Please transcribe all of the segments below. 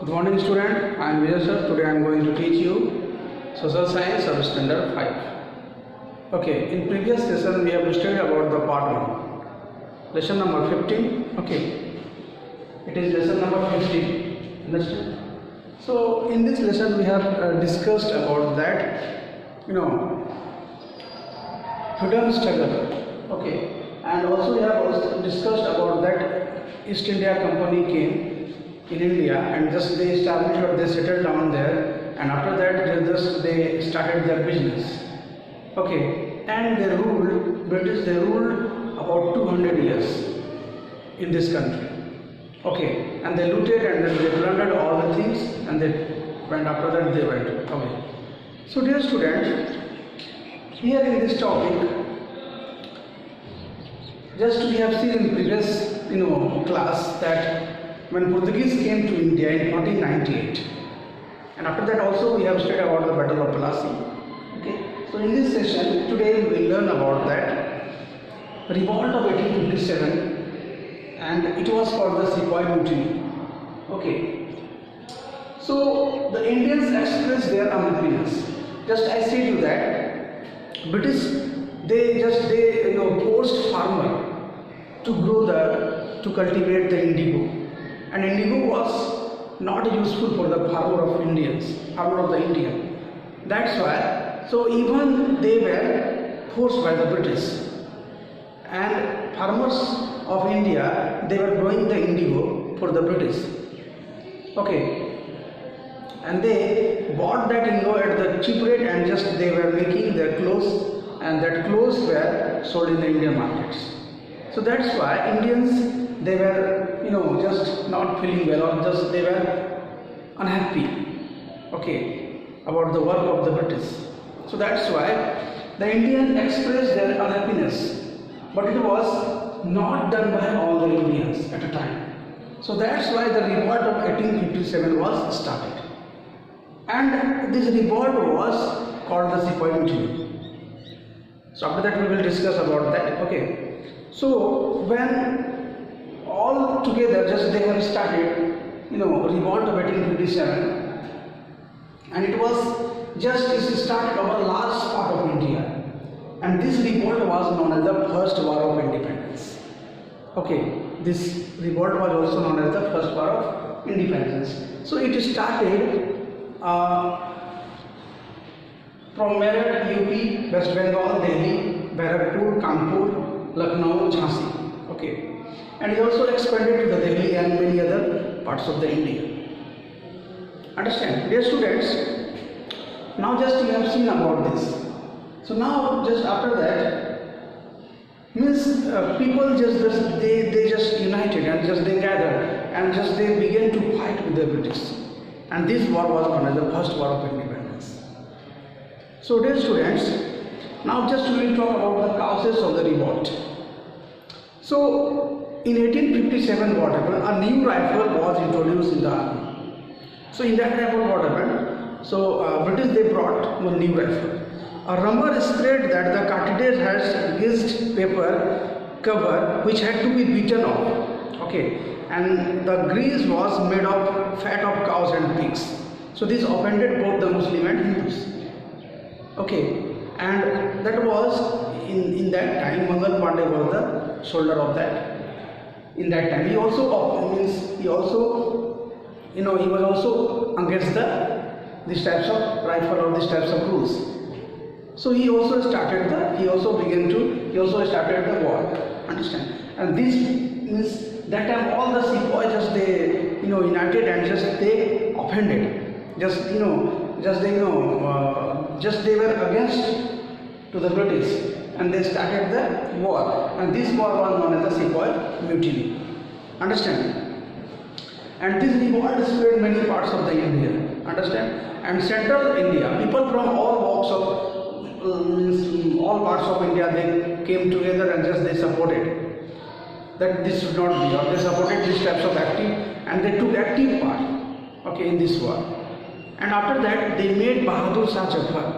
Good morning student, I am Vijay sir. Today I am going to teach you Social Science of Standard 5. Okay, in previous lesson we have studied about the part 1. Lesson number 15. Okay, it is lesson number 15. Understand? So in this lesson we have discussed about that, freedom struggle. Okay, and also we have also discussed about that East India Company came in India and just they established or they settled down there, and after that they started their business. Okay, and they ruled, British, they ruled about 200 years in this country. Okay, and they looted and then they plundered all the things, and they went, after that they went away. So dear students, here in this topic, just we have seen in previous class that when Portuguese came to India in 1498, and after that also we have studied about the Battle of Plassey. Okay, so in this session today we will learn about that revolt of 1857, and it was called the Sepoy Mutiny. Okay, so the Indians expressed their unhappiness. Just I said you that British they forced farmer to cultivate the indigo, and indigo was not useful for the farmer of the India. That's why, so even they were forced by the British, and farmers of India, they were growing the indigo for the British. Okay, and they bought that indigo at the cheap rate, and just they were making their clothes, and that clothes were sold in the Indian markets. So that's why Indians, they were just not feeling well, or just they were unhappy, okay, about the work of the British. So that's why the Indians expressed their unhappiness, but it was not done by all the Indians at a time. So that's why the revolt of 1857 was started, and this revolt was called the Sepoy Mutiny. So after that we will discuss about that. Okay, so when all together just they have started revolt of 1857, and it started over a large part of India, and this revolt was known as the First War of Independence. Okay, this revolt was also known as the First War of Independence. So it started from Meerut, UP, West Bengal, Delhi, Barrackpur, Kanpur, Lucknow, Jhansi. Okay, and it also expanded to the Delhi and many other parts of the India. Understand, dear students? Now just you have seen about this. So now just after that, means people they just united, and just they gathered, and just they began to fight with the British, and this war was known as the First War of Independence. So dear students, now just we will talk about the causes of the revolt. So in 1857 what happened, a new rifle was introduced in the army. So in that rifle what happened, so British they brought one new rifle. A rumor spread that the cartridge has greased paper cover which had to be beaten off. Okay, and the grease was made of fat of cows and pigs. So this offended both the Muslim and Hindus. Okay, and that was in that time Mangal Pandey was the shoulder of that. In that time he also he was also against these types of rifle or these types of rules. So he also started the war. Understand? And this means that time all the sepoys just they united, and just they offended. Just they were against to the British, and they started the war, and this war was known as the Sepoy Mutiny. Understand? And this revolt spread many parts of the India. Understand? And central India, people from all walks of all parts of India, they came together and just they supported that this should not be, or they supported these types of active, and they took active part, okay, in this war. And after that they made Bahadur Shah Zafar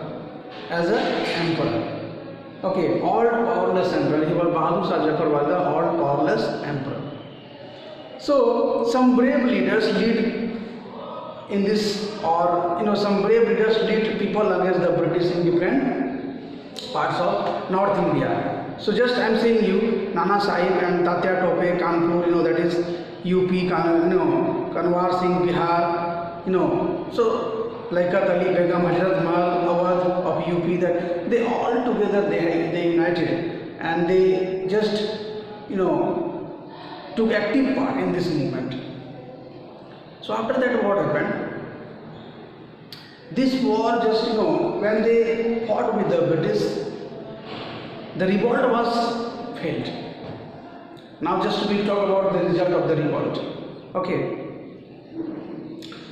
as an emperor. Okay, all powerless emperor. He was Bahadur Shah Zafar was the all powerless emperor. So some brave leaders lead in this, or some brave leaders lead people against the British in different parts of North India. So just I am saying you, Nana Sahib and Tatya Tope, Kanpur, that is UP, Kanwar Singh, Bihar, so Laikat Ali Begum, Hazrat Mahal, Awadh of UP, that they all together they united and they just took active part in this movement. So after that, what happened? This war, just when they fought with the British, the revolt was failed. Now just we talk about the result of the revolt. Okay.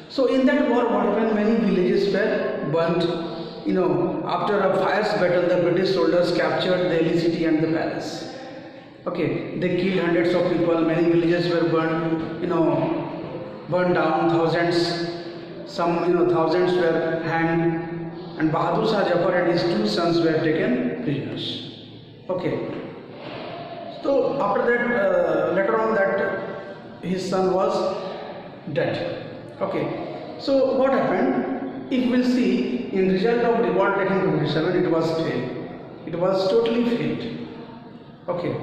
So in that war, what happened? Many villages were burnt. After a fierce battle, the British soldiers captured Delhi city and the palace. Okay, they killed hundreds of people. Many villages were burned. Burned down. Thousands were hanged, and Bahadur Shah Jafar and his 2 sons were taken prisoners. Okay. So after that, later on, that his son was dead. Okay. So what happened? If we'll see, in result of revolt 1857, it was failed. It was totally failed. Okay.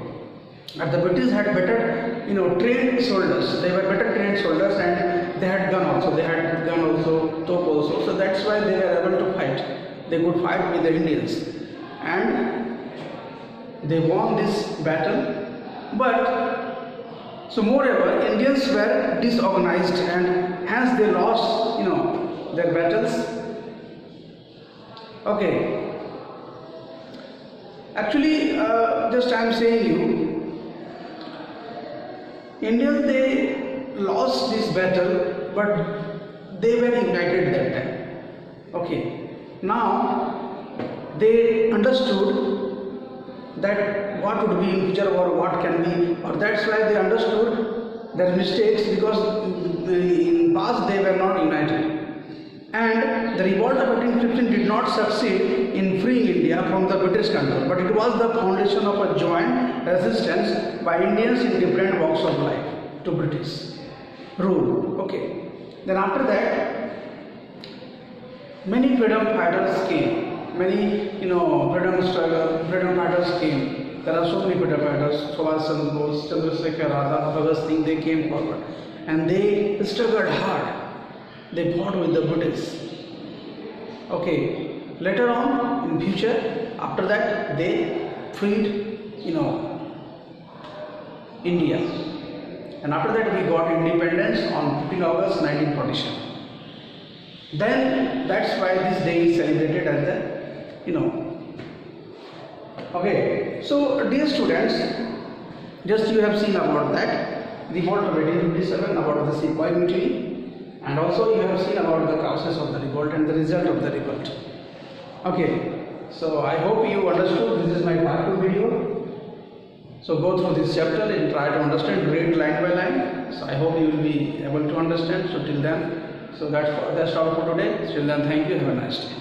But the British had better, trained soldiers. They were better trained soldiers, and they had gun also. They had gun also, top also. So that's why they were able to fight. They could fight with the Indians, and they won this battle. But so moreover, Indians were disorganized, and hence they lost, their battles. Okay. Actually, just I am saying you, Indians, they lost this battle, but they were united that time. Okay. Now they understood that what would be in future or what can be, or that's why they understood their mistakes, because in past they were not united. And the revolt of 1815 did not succeed in freeing India from the British control, but it was the foundation of a joint resistance by Indians in different walks of life to British rule. Okay. Then after that, many freedom fighters came. Many, freedom fighters came. There are so many freedom fighters. Subhash Chandra Bose, Chandrasekhar Azad, Bhagat Singh. They came forward and they struggled hard. They fought with the British. Okay. Later on, in future, after that, they freed, India. And after that, we got independence on 15 August 1947. Then that's why this day is celebrated as the, Okay. So, dear students, just you have seen about that revolt of 1857, about the Sepoy Mutiny. And also you have seen about the causes of the revolt and the result of the revolt. Okay, so I hope you understood. This is my part 2 video. So go through this chapter and try to understand, read line by line. So I hope you will be able to understand. So till then, so that's all for today. Till then, thank you. Have a nice day.